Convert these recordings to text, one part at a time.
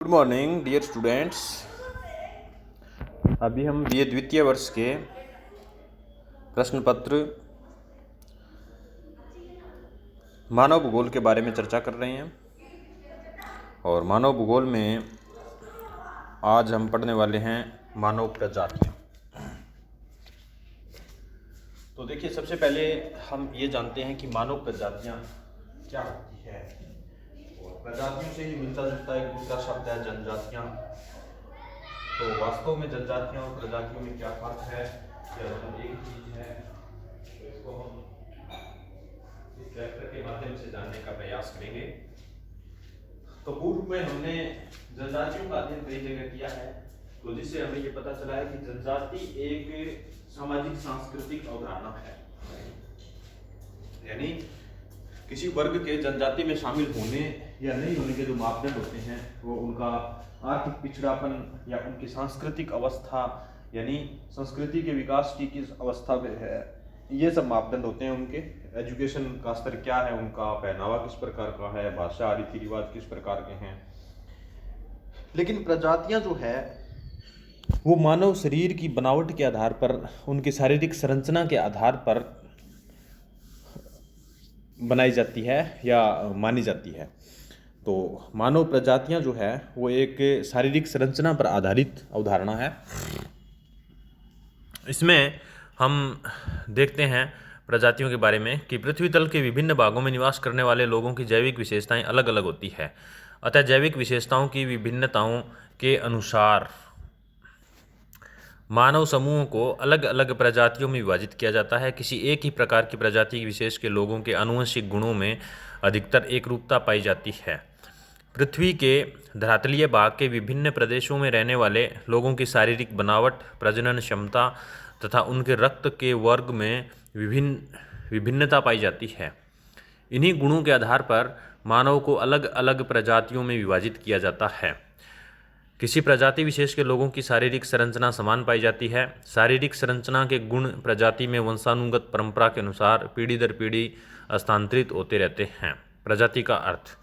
Good morning dear students. अभी हम BA द्वितीय वर्ष के प्रश्न पत्र मानव भूगोल के बारे में चर्चा कर रहे हैं और मानव भूगोल में आज हम पढ़ने वाले हैं मानव प्रजातियां। तो देखिए, सबसे पहले हम ये जानते हैं कि मानव प्रजातियां क्या होती है। और प्रजातियों से ही मिलता जुलता एक दूसरा शब्द है जनजातियां। तो वास्तव में जनजातियां और प्रजातियों में क्या फर्क है, या दोनों एक चीज है, तो इसको हम इस चैप्टर के माध्यम से जानने का प्रयास करेंगे। तो पूर्व में हमने जनजातियों का अध्ययन कई जगह किया है, तो जिससे हमें ये पता चला है कि जनजाति एक सामाजिक सांस्कृतिक अवधारणा है, यानी किसी वर्ग के जनजाति में शामिल होने या नहीं होने के जो मापदंड होते हैं वो उनका आर्थिक पिछड़ापन या उनकी सांस्कृतिक अवस्था, यानी संस्कृति के विकास की किस अवस्था में है, ये सब मापदंड होते हैं। उनके एजुकेशन का स्तर क्या है, उनका पहनावा किस प्रकार का है, भाषा रीति रिवाज किस प्रकार के हैं। लेकिन प्रजातियां जो है वो मानव शरीर की बनावट के आधार पर, उनकी शारीरिक संरचना के आधार पर बनाई जाती है या मानी जाती है। तो मानव प्रजातियां जो है वो एक शारीरिक संरचना पर आधारित अवधारणा है। इसमें हम देखते हैं प्रजातियों के बारे में कि पृथ्वी तल के विभिन्न भागों में निवास करने वाले लोगों की जैविक विशेषताएं अलग अलग होती है। अतः जैविक विशेषताओं की विभिन्नताओं के अनुसार मानव समूहों को अलग अलग प्रजातियों में विभाजित किया जाता है। किसी एक ही प्रकार की प्रजाति विशेष के लोगों के आनुवंशिक गुणों में अधिकतर एकरूपता पाई जाती है। पृथ्वी के धरातलीय भाग के विभिन्न प्रदेशों में रहने वाले लोगों की शारीरिक बनावट, प्रजनन क्षमता तथा उनके रक्त के वर्ग में विभिन्नता पाई जाती है। इन्हीं गुणों के आधार पर मानव को अलग अलग प्रजातियों में विभाजित किया जाता है। किसी प्रजाति विशेष के लोगों की शारीरिक संरचना समान पाई जाती है। शारीरिक संरचना के गुण प्रजाति में वंशानुगत परंपरा के अनुसार पीढ़ी दर पीढ़ी स्थानांतरित होते रहते हैं। प्रजाति का अर्थ,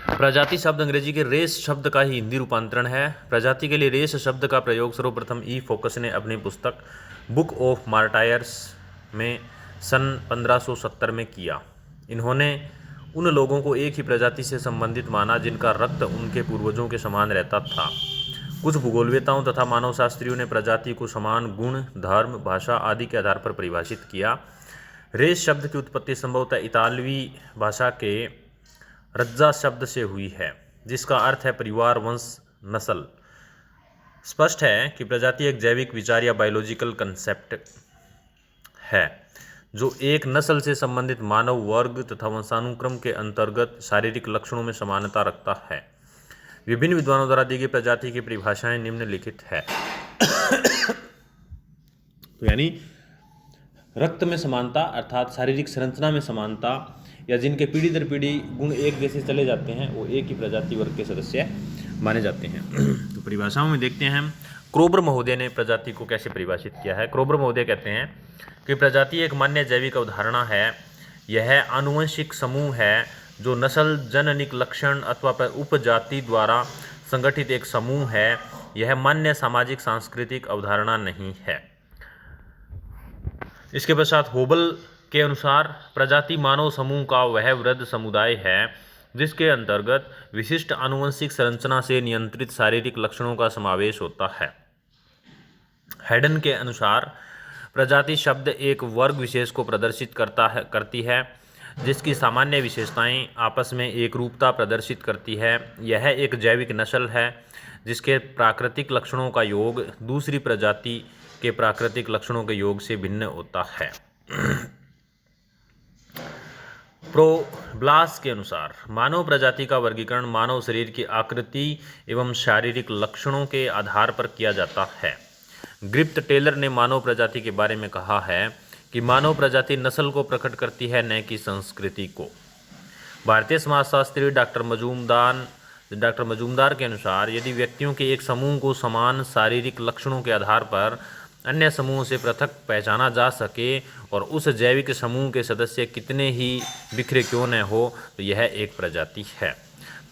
प्रजाति शब्द अंग्रेजी के रेस शब्द का ही हिंदी रूपांतरण है। प्रजाति के लिए रेस शब्द का प्रयोग सर्वप्रथम ई फोकस ने अपनी पुस्तक बुक ऑफ मार्टायर्स में सन 1570 में किया। इन्होंने उन लोगों को एक ही प्रजाति से संबंधित माना जिनका रक्त उनके पूर्वजों के समान रहता था। कुछ भूगोलवेताओं तथा मानवशास्त्रियों ने प्रजाति को समान गुण, धर्म, भाषा आदि के आधार पर परिभाषित किया। रेस शब्द की उत्पत्ति संभवतः इतालवी भाषा के रज्जा शब्द से हुई है, जिसका अर्थ है परिवार, वंश, नस्ल। स्पष्ट है कि प्रजाति एक जैविक विचार या बायोलॉजिकल कंसेप्ट है जो एक नस्ल से संबंधित मानव वर्ग तथा वंशानुक्रम के अंतर्गत शारीरिक लक्षणों में समानता रखता है। विभिन्न विद्वानों द्वारा दी गई प्रजाति की परिभाषाएं निम्नलिखित है। तो यानी रक्त में समानता अर्थात शारीरिक संरचना में समानता, या जिनके पीढ़ी दर पीढ़ी गुण एक जैसे चले जाते हैं, वो एक ही प्रजाति वर्ग के सदस्य माने जाते हैं। तो परिभाषाओं में देखते हैं हम क्रोबर महोदय ने प्रजाति को कैसे परिभाषित किया है। क्रोबर महोदय कहते हैं कि प्रजाति एक मान्य जैविक अवधारणा है। यह आनुवंशिक समूह है जो नस्ल, जननिक लक्षण अथवा उपजाति द्वारा संगठित एक समूह है। यह मान्य सामाजिक सांस्कृतिक अवधारणा नहीं है। इसके पश्चात होबल के अनुसार प्रजाति मानव समूह का वह वृहद समुदाय है जिसके अंतर्गत विशिष्ट आनुवंशिक संरचना से नियंत्रित शारीरिक लक्षणों का समावेश होता है। हेडन के अनुसार प्रजाति शब्द एक वर्ग विशेष को प्रदर्शित करती है जिसकी सामान्य विशेषताएं आपस में एकरूपता प्रदर्शित करती है। यह एक जैविक नस्ल है जिसके प्राकृतिक लक्षणों का योग दूसरी प्रजाति के प्राकृतिक लक्षणों के योग से भिन्न होता है। प्रोब्लास के अनुसार मानव प्रजाति का वर्गीकरण मानव शरीर की आकृति एवं शारीरिक लक्षणों के आधार पर किया जाता है। ग्रिप्त टेलर ने मानव प्रजाति के बारे में कहा है कि मानव प्रजाति नस्ल को प्रकट करती है, न कि संस्कृति को। भारतीय समाजशास्त्री डॉक्टर मजूमदार के अनुसार यदि व्यक्तियों के एक समूह को समान शारीरिक लक्षणों के आधार पर अन्य समूहों से पृथक पहचाना जा सके और उस जैविक समूह के सदस्य कितने ही बिखरे क्यों न हो, तो यह एक प्रजाति है।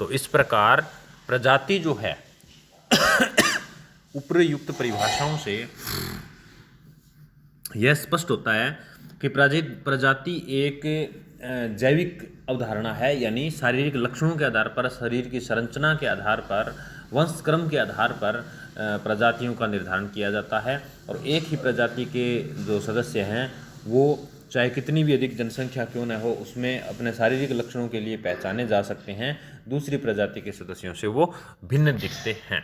तो इस प्रकार प्रजाति जो है उपयुक्त परिभाषाओं से यह स्पष्ट होता है कि प्रजाति एक जैविक अवधारणा है, यानी शारीरिक लक्षणों के आधार पर, शरीर की संरचना के आधार पर, वंशक्रम के आधार पर प्रजातियों का निर्धारण किया जाता है। और एक ही प्रजाति के जो सदस्य हैं वो चाहे कितनी भी अधिक जनसंख्या क्यों न हो, उसमें अपने शारीरिक लक्षणों के लिए पहचाने जा सकते हैं, दूसरी प्रजाति के सदस्यों से वो भिन्न दिखते हैं।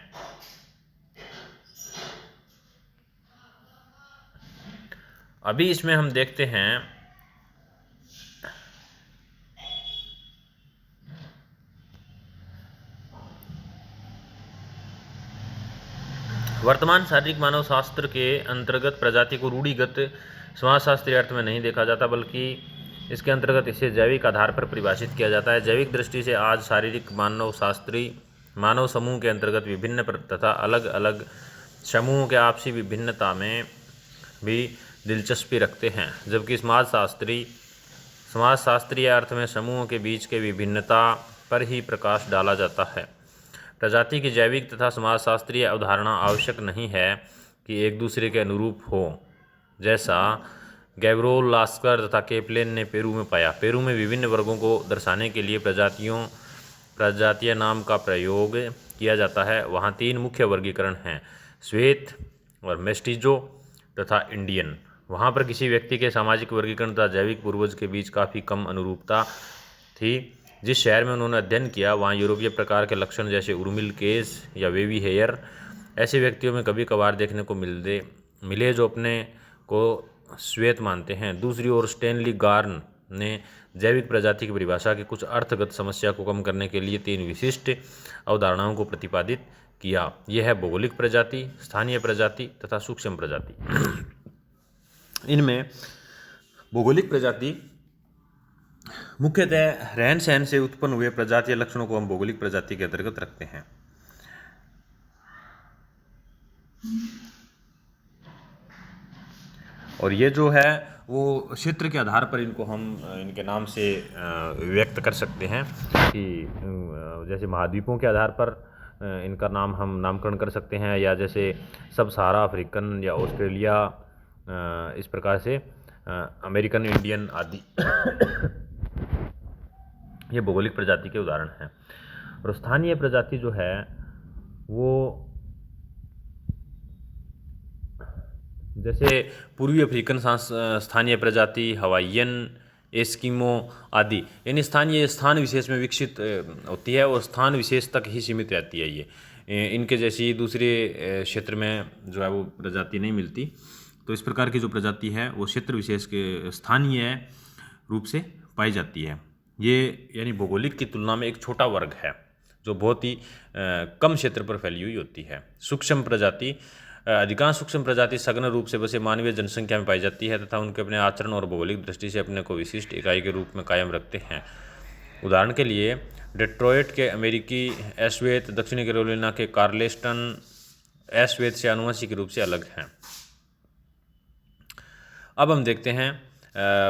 अभी इसमें हम देखते हैं वर्तमान शारीरिक मानव शास्त्र के अंतर्गत प्रजाति को रूढ़िगत समाजशास्त्रीय अर्थ में नहीं देखा जाता, बल्कि इसके अंतर्गत इसे जैविक आधार पर परिभाषित किया जाता है। जैविक दृष्टि से आज शारीरिक मानव शास्त्री मानव समूह के अंतर्गत विभिन्न तथा अलग अलग समूहों के आपसी विभिन्नता में भी दिलचस्पी रखते हैं, जबकि समाजशास्त्रीय अर्थ में समूहों के बीच के विभिन्नता पर ही प्रकाश डाला जाता है। प्रजाति की जैविक तथा समाजशास्त्रीय अवधारणा आवश्यक नहीं है कि एक दूसरे के अनुरूप हो, जैसा गैब्रोल, लास्कर तथा केपलेन ने पेरू में पाया। पेरू में विभिन्न वर्गों को दर्शाने के लिए प्रजातीय नाम का प्रयोग किया जाता है। वहाँ 3 मुख्य वर्गीकरण हैं, श्वेत और मेस्टिजो तथा इंडियन। वहाँ पर किसी व्यक्ति के सामाजिक वर्गीकरण तथा जैविक पूर्वज के बीच काफ़ी कम अनुरूपता थी। जिस शहर में उन्होंने अध्ययन किया वहाँ यूरोपीय प्रकार के लक्षण जैसे उर्मिल केस या वेवी हेयर ऐसे व्यक्तियों में कभी कभार देखने को मिले जो अपने को श्वेत मानते हैं। दूसरी ओर स्टैनली गार्न ने जैविक प्रजाति की परिभाषा की कुछ अर्थगत समस्या को कम करने के लिए 3 विशिष्ट अवधारणाओं को प्रतिपादित किया। यह है भौगोलिक प्रजाति, स्थानीय प्रजाति तथा सूक्ष्म प्रजाति। इनमें भौगोलिक प्रजाति मुख्यतः रहन सहन से उत्पन्न हुए प्रजातीय लक्षणों को हम भौगोलिक प्रजाति के अंतर्गत रखते हैं। और ये जो है वो क्षेत्र के आधार पर इनको हम इनके नाम से व्यक्त कर सकते हैं कि जैसे महाद्वीपों के आधार पर इनका नाम हम नामकरण कर सकते हैं, या जैसे सब सहारा अफ्रीकन या ऑस्ट्रेलिया, इस प्रकार से अमेरिकन इंडियन आदि ये भौगोलिक प्रजाति के उदाहरण हैं। और स्थानीय प्रजाति जो है वो जैसे पूर्वी अफ्रीकन स्थानीय प्रजाति, हवाईयन, एस्किमो आदि, यानी स्थान विशेष में विकसित होती है और स्थान विशेष तक ही सीमित रहती है। ये इनके जैसी दूसरे क्षेत्र में जो है वो प्रजाति नहीं मिलती। तो इस प्रकार की जो प्रजाति है वो क्षेत्र विशेष के स्थानीय रूप से पाई जाती है। ये यानी भौगोलिक की तुलना में एक छोटा वर्ग है जो बहुत ही कम क्षेत्र पर फैली हुई होती है। सूक्ष्म प्रजाति, अधिकांश सूक्ष्म प्रजाति सघन रूप से बसे मानवीय जनसंख्या में पाई जाती है तथा उनके अपने आचरण और भौगोलिक दृष्टि से अपने को विशिष्ट इकाई के रूप में कायम रखते हैं। उदाहरण के लिए डेट्रॉयट के अमेरिकी एश्वेत दक्षिणी कैरोलिना के कार्लेस्टन एश्वेत से आनुवंशिक रूप से अलग हैं। अब हम देखते हैं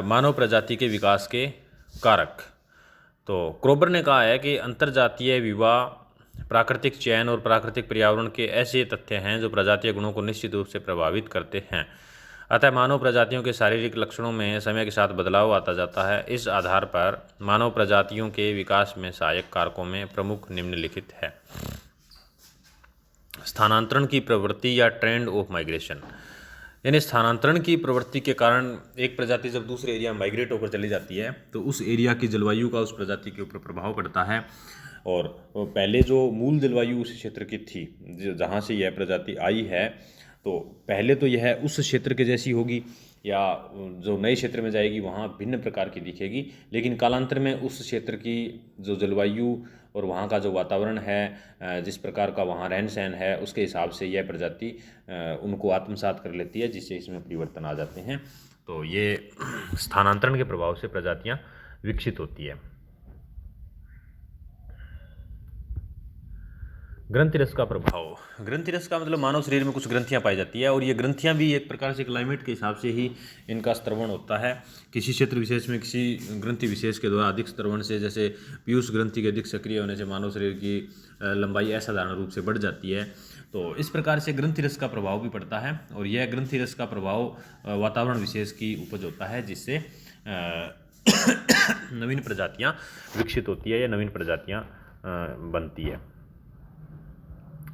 मानव प्रजाति के विकास के कारक। तो क्रोबर ने कहा है कि अंतरजातीय विवाह, प्राकृतिक चयन और प्राकृतिक पर्यावरण के ऐसे तथ्य हैं जो प्रजातीय गुणों को निश्चित रूप से प्रभावित करते हैं। अतः मानव प्रजातियों के शारीरिक लक्षणों में समय के साथ बदलाव आता जाता है। इस आधार पर मानव प्रजातियों के विकास में सहायक कारकों में प्रमुख निम्नलिखित है। स्थानांतरण की प्रवृत्ति या ट्रेंड ऑफ माइग्रेशन, यानी स्थानांतरण की प्रवृत्ति के कारण एक प्रजाति जब दूसरे एरिया में माइग्रेट होकर चली जाती है तो उस एरिया की जलवायु का उस प्रजाति के ऊपर प्रभाव पड़ता है। और पहले जो मूल जलवायु उस क्षेत्र की थी जहाँ से यह प्रजाति आई है, तो पहले तो यह उस क्षेत्र के जैसी होगी या जो नए क्षेत्र में जाएगी वहाँ भिन्न प्रकार की दिखेगी, लेकिन कालांतर में उस क्षेत्र की जो जलवायु और वहाँ का जो वातावरण है, जिस प्रकार का वहाँ रहन सहन है, उसके हिसाब से यह प्रजाति उनको आत्मसात कर लेती है, जिससे इसमें परिवर्तन आ जाते हैं। तो ये स्थानांतरण के प्रभाव से प्रजातियाँ विकसित होती है। ग्रंथि रस का प्रभाव। ग्रंथि रस का मतलब मानव शरीर में कुछ ग्रंथियां पाई जाती है और ये ग्रंथियां भी एक प्रकार से क्लाइमेट के हिसाब से ही इनका स्त्रवण होता है। किसी क्षेत्र विशेष में किसी ग्रंथि विशेष के द्वारा अधिक स्त्रवण से, जैसे पीयूष ग्रंथि के अधिक सक्रिय होने से मानव शरीर की लंबाई असाधारण रूप से बढ़ जाती है। तो इस प्रकार से ग्रंथि रस का प्रभाव भी पड़ता है और यह ग्रंथि रस का प्रभाव वातावरण विशेष की उपज होता है, जिससे नवीन प्रजातियां विकसित होती है या नवीन प्रजातियां बनती है।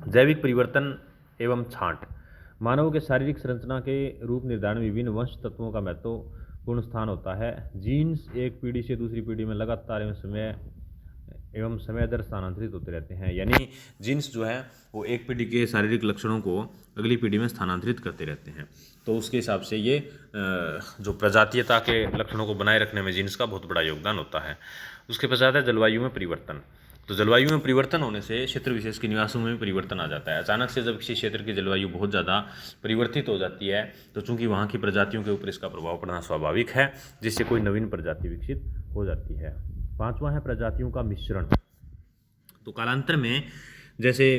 जैविक परिवर्तन एवं छांट। मानव के शारीरिक संरचना के रूप निर्धारण में विभिन्न वंश तत्वों का महत्वपूर्ण स्थान होता है। जीन्स एक पीढ़ी से दूसरी पीढ़ी में लगातार एवं समय दर स्थानांतरित होते रहते हैं। यानी जीन्स जो है वो एक पीढ़ी के शारीरिक लक्षणों को अगली पीढ़ी में स्थानांतरित करते रहते हैं। तो उसके हिसाब से ये जो प्रजातीयता के लक्षणों को बनाए रखने में जीन्स का बहुत बड़ा योगदान होता है। उसके पश्चात है जलवायु में परिवर्तन। तो जलवायु में परिवर्तन होने से क्षेत्र विशेष के निवासों में परिवर्तन आ जाता है। अचानक से जब किसी क्षेत्र की जलवायु बहुत ज़्यादा परिवर्तित हो जाती है तो चूंकि वहाँ की प्रजातियों के ऊपर इसका प्रभाव पड़ना स्वाभाविक है, जिससे कोई नवीन प्रजाति विकसित हो जाती है। पांचवा है प्रजातियों का मिश्रण। तो कालांतर में जैसे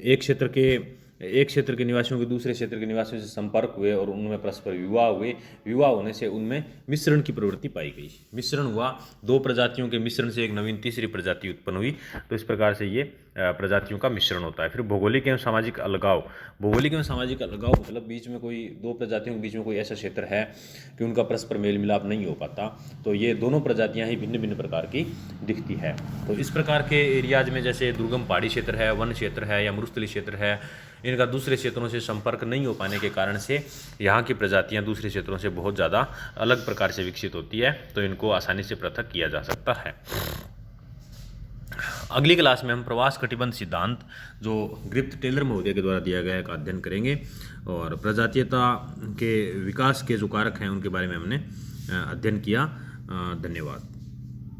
एक क्षेत्र के निवासियों के दूसरे क्षेत्र के निवासियों से संपर्क हुए और उनमें परस्पर विवाह हुए, विवाह होने से उनमें मिश्रण की प्रवृत्ति पाई गई। मिश्रण हुआ, दो प्रजातियों के मिश्रण से एक नवीन तीसरी प्रजाति उत्पन्न हुई। तो इस प्रकार से ये प्रजातियों का मिश्रण होता है। फिर भौगोलिक एवं सामाजिक अलगाव। भौगोलिक एवं सामाजिक अलगाव मतलब बीच में कोई दो प्रजातियों के बीच में कोई ऐसा क्षेत्र है कि उनका परस्पर मेल मिलाप नहीं हो पाता, तो ये दोनों प्रजातियां ही भिन्न भिन्न प्रकार की दिखती है। तो इस प्रकार के एरियाज में जैसे दुर्गम पहाड़ी क्षेत्र है, वन क्षेत्र है या मरुस्थलीय क्षेत्र है, इनका दूसरे क्षेत्रों से संपर्क नहीं हो पाने के कारण से यहाँ की प्रजातियाँ दूसरे क्षेत्रों से बहुत ज़्यादा अलग प्रकार से विकसित होती है। तो इनको आसानी से पृथक किया जा सकता है। अगली क्लास में हम प्रवास कटिबंध सिद्धांत, जो ग्रिफ्थ टेलर महोदय के द्वारा दिया गया है, का अध्ययन करेंगे और प्रजातीयता के विकास के जो कारक हैं उनके बारे में हमने अध्ययन किया। धन्यवाद।